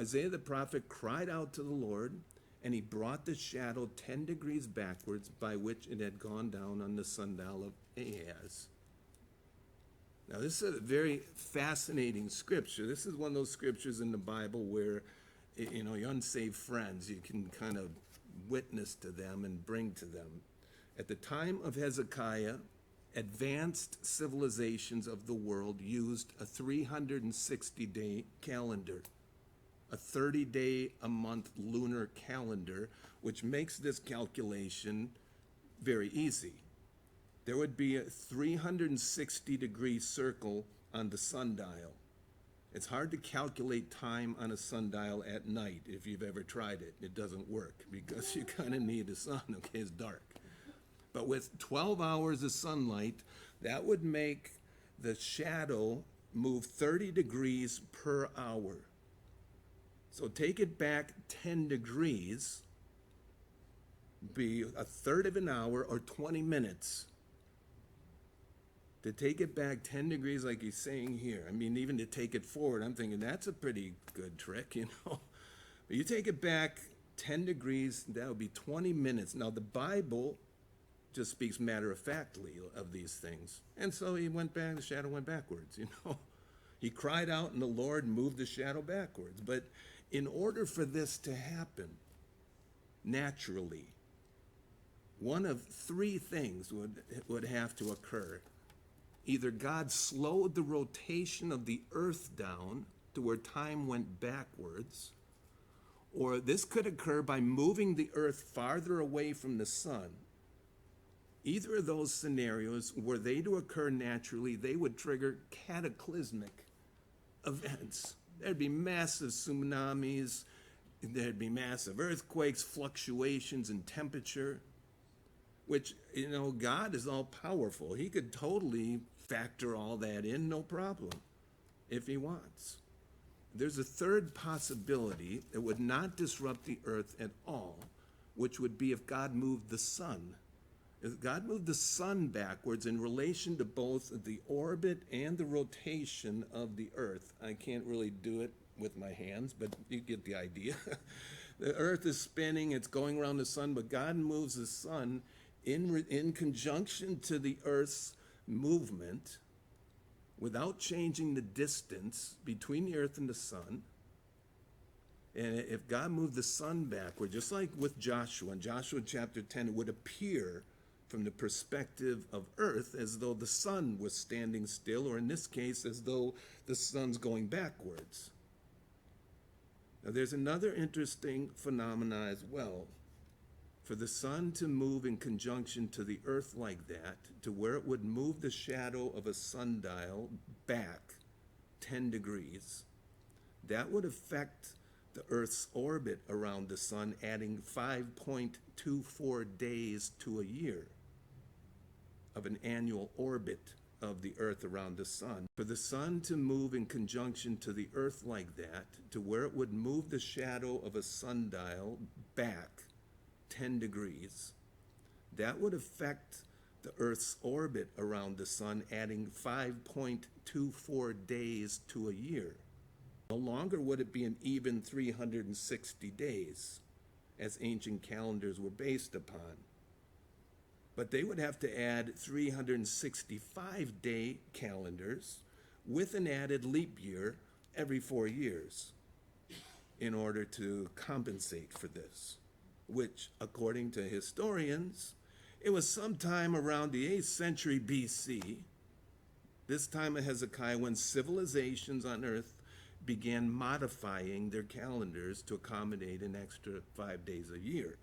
Isaiah the prophet cried out to the Lord, and he brought the shadow 10 degrees backwards by which it had gone down on the sundial of Ahaz. Now, this is a very fascinating scripture. This is one of those scriptures in the Bible where, your unsaved friends, you can kind of witness to them and bring to them. At the time of Hezekiah, advanced civilizations of the world used a 360-day calendar, a 30-day-a-month lunar calendar, which makes this calculation very easy. There would be a 360-degree circle on the sundial. It's hard to calculate time on a sundial at night if you've ever tried it. It doesn't work because you kind of need the sun, okay? It's dark. But with 12 hours of sunlight, that would make the shadow move 30 degrees per hour. So take it back 10 degrees, be a third of an hour or 20 minutes. To take it back 10 degrees like he's saying here, I mean, even to take it forward, I'm thinking that's a pretty good trick, But you take it back 10 degrees, that would be 20 minutes. Now, the Bible just speaks matter-of-factly of these things. And so he went back, the shadow went backwards, He cried out, and the Lord moved the shadow backwards. But in order for this to happen naturally, one of three things would have to occur. Either God slowed the rotation of the earth down to where time went backwards, or this could occur by moving the earth farther away from the sun. Either of those scenarios, were they to occur naturally, they would trigger cataclysmic events. There'd be massive tsunamis, there'd be massive earthquakes, fluctuations in temperature, which, God is all powerful. He could totally factor all that in, no problem, if he wants. There's a third possibility that would not disrupt the earth at all, which would be if God moved the sun. If God moved the sun backwards in relation to both the orbit and the rotation of the earth. I can't really do it with my hands, but you get the idea. The earth is spinning, it's going around the sun, but God moves the sun in conjunction to the earth's movement without changing the distance between the earth and the sun. And if God moved the sun backward, just like with Joshua, in Joshua chapter 10, it would appear from the perspective of earth as though the sun was standing still, or in this case, as though the sun's going backwards. Now, there's another interesting phenomena as well. For the sun to move in conjunction to the earth like that, to where it would move the shadow of a sundial back 10 degrees, that would affect the earth's orbit around the sun, adding 5.24 days to a year of an annual orbit of the earth around the sun. For the sun to move in conjunction to the earth like that, to where it would move the shadow of a sundial back 10 degrees, that would affect the Earth's orbit around the sun, adding 5.24 days to a year. No longer would it be an even 360 days, as ancient calendars were based upon, but they would have to add 365-day calendars with an added leap year every 4 years in order to compensate for this, which, according to historians, it was sometime around the 8th century BC, this time of Hezekiah, when civilizations on earth began modifying their calendars to accommodate an extra 5 days a year.